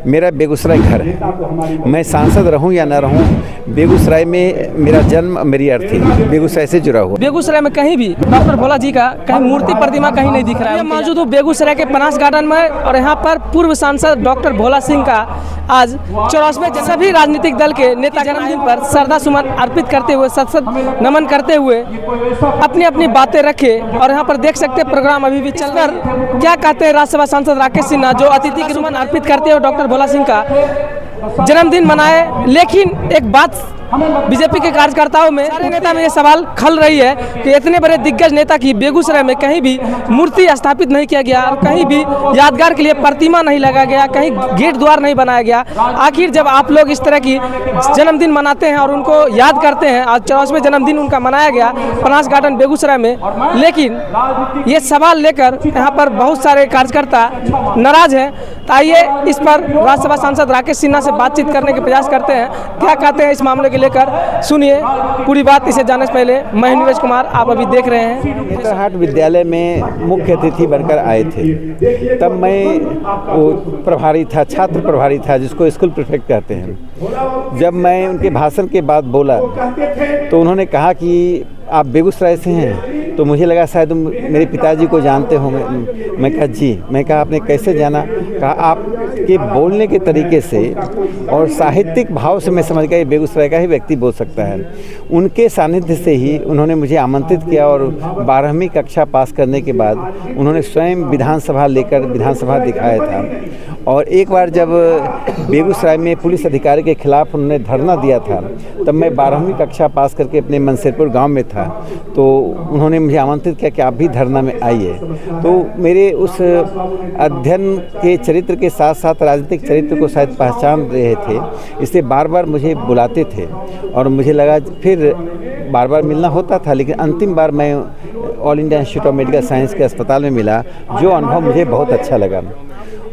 मेरा बेगूसराय घर है। मैं सांसद रहूं या ना रहूं, बेगूसराय में मेरा जन्म, मेरी अर्थी बेगूसराय से जुड़ा हुआ। बेगूसराय में कहीं भी डॉक्टर भोला जी का कहीं मूर्ति प्रतिमा कहीं नहीं दिख रहा है। मौजूद हूँ बेगूसराय के पनास गार्डन में और यहाँ पर पूर्व सांसद डॉक्टर भोला सिंह का आज 84वें सभी राजनीतिक दल के नेता जन्मदिन पर श्रद्धा सुमन अर्पित करते हुए सत नमन करते हुए अपनी अपनी बातें रखे। और यहाँ पर देख सकते हैं प्रोग्राम अभी भी चल रहा। क्या कहते हैं राज्यसभा सांसद राकेश सिन्हा जो अतिथि के सुमन अर्पित करते हुए डॉक्टर भोला सिंह का जन्मदिन मनाए। लेकिन एक बात बीजेपी के कार्यकर्ताओं में, सारे नेता में ये सवाल खल रही है कि इतने बड़े दिग्गज नेता की बेगूसराय में कहीं भी मूर्ति स्थापित नहीं किया गया और कहीं भी यादगार के लिए प्रतिमा नहीं लगाया गया, कहीं गेट द्वार नहीं बनाया गया। आखिर जब आप लोग इस तरह की जन्मदिन मनाते हैं और उनको याद करते हैं, आज 84वें जन्मदिन उनका मनाया गया पनास गार्डन बेगूसराय में, लेकिन ये सवाल लेकर यहाँ पर बहुत सारे कार्यकर्ता नाराज हैं। तो आइए इस पर राज्यसभा सांसद राकेश सिन्हा से बातचीत करने के प्रयास करते हैं। क्या कहते हैं इस मामले लेकर, सुनिए पूरी बात। इसे जानने से पहले मैं नीरज कुमार, आप अभी देख रहे हैं नेतरहाट विद्यालय में मुख्य अतिथि बनकर आए थे। तब मैं वो प्रभारी था, छात्र प्रभारी था, जिसको स्कूल प्रीफेक्ट कहते हैं। जब मैं उनके भाषण के बाद बोला तो उन्होंने कहा कि आप बेगूसराय से हैं, तो मुझे लगा शायद तुम मेरे पिताजी को जानते होंगे। मैं कहा जी। मैं कहा आपने कैसे जाना? कहा आपके बोलने के तरीके से और साहित्यिक भाव से मैं समझ गया ये बेगूसराय का ही व्यक्ति बोल सकता है। उनके सानिध्य से ही उन्होंने मुझे आमंत्रित किया और 12वीं कक्षा पास करने के बाद उन्होंने स्वयं विधानसभा लेकर विधानसभा दिखाया था। और एक बार जब बेगूसराय में पुलिस अधिकारी के खिलाफ उन्होंने धरना दिया था, तब मैं 12वीं कक्षा पास करके अपने मनसेरपुर गांव में था, तो उन्होंने मुझे आमंत्रित किया कि आप भी धरना में आइए। तो मेरे उस अध्ययन के चरित्र के साथ साथ राजनीतिक चरित्र को शायद पहचान रहे थे, इसलिए बार बार मुझे बुलाते थे और मुझे लगा फिर बार बार मिलना होता था। लेकिन अंतिम बार मैं all India institute of medical science के अस्पताल में मिला, जो अनुभव मुझे बहुत अच्छा लगा।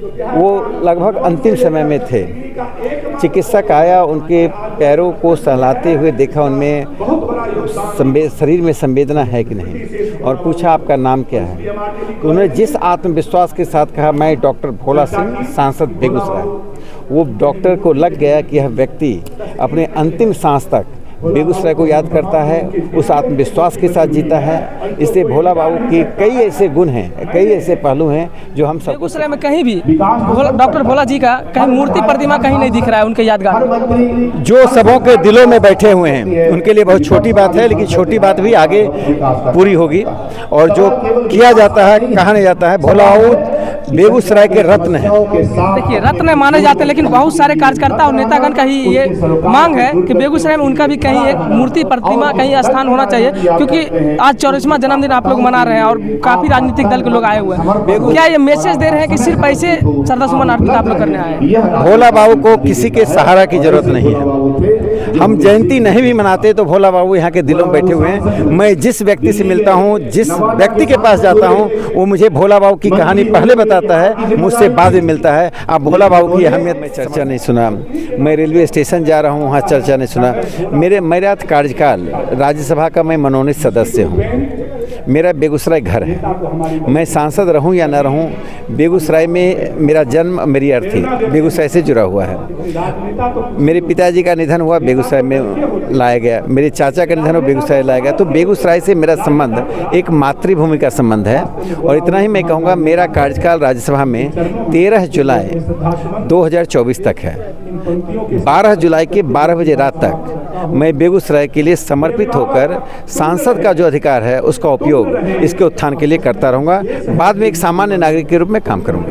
वो लगभग अंतिम समय में थे। चिकित्सक आया, उनके पैरों को सहलाते हुए देखा, उनमें शरीर में संवेदना है कि नहीं, और पूछा आपका नाम क्या है। तो उन्होंने जिस आत्मविश्वास के साथ कहा मैं डॉक्टर भोला सिंह, सांसद बेगूसराय, वो डॉक्टर को लग गया कि यह व्यक्ति अपने अंतिम सांस तक बेगूसराय को याद करता है, उस आत्मविश्वास के साथ जीता है। इसलिए भोला बाबू के कई ऐसे गुण हैं, कई ऐसे पहलू हैं जो हम सब बेगूसराय में कहीं भी डॉक्टर भोला जी का कहीं मूर्ति प्रतिमा कहीं नहीं दिख रहा है उनके यादगार। जो सबों के दिलों में बैठे हुए हैं उनके लिए बहुत छोटी बात है, लेकिन छोटी बात भी आगे पूरी होगी। और जो किया जाता है, कहा नहीं जाता है, भोला बाबू बेगूसराय के रत्न है। देखिए रत्न माने जाते हैं, लेकिन बहुत सारे कार्यकर्ता और नेतागण का ही ये मांग है कि बेगूसराय में उनका भी कहीं एक मूर्ति प्रतिमा कहीं स्थान होना चाहिए, क्योंकि आज 84वां जन्मदिन आप लोग मना रहे हैं और काफी राजनीतिक दल के लोग आए हुए हैं। क्या ये मैसेज दे रहे हैं कि सिर्फ ऐसे श्रद्धा सुमन अर्पित आप लोग करने आए हैं? भोला बाबू को किसी के सहारा की जरूरत नहीं है। हम जयंती नहीं भी मनाते तो भोला बाबू यहाँ के दिलों में बैठे हुए हैं। मैं जिस व्यक्ति से मिलता हूँ, जिस व्यक्ति के पास जाता हूँ, वो मुझे भोला बाबू की कहानी पहले बताता है, मुझसे बाद में मिलता है। आप भोला बाबू की अहमियत में चर्चा नहीं सुना। मैं रेलवे स्टेशन जा रहा हूँ, वहाँ चर्चा नहीं सुना। मेरा कार्यकाल राज्यसभा का मैं मनोनीत सदस्य हूँ। मेरा बेगूसराय घर है। मैं सांसद रहूं या ना रहूं, बेगूसराय में मेरा जन्म, मेरी अर्थी बेगूसराय से जुड़ा हुआ है। मेरे पिताजी का निधन हुआ बेगूसराय में लाया गया, मेरे चाचा का निधन हुआ बेगूसराय लाया गया। तो बेगूसराय से मेरा संबंध एक मातृभूमि का संबंध है। और इतना ही मैं कहूँगा, मेरा कार्यकाल राज्यसभा में 13 जुलाई 2024 तक है। 12 जुलाई के 12 बजे रात तक मैं बेगूसराय के लिए समर्पित होकर सांसद का जो अधिकार है उसका उपयोग इसके उत्थान के लिए करता रहूँगा। बाद में एक सामान्य नागरिक के रूप में काम करूँगा।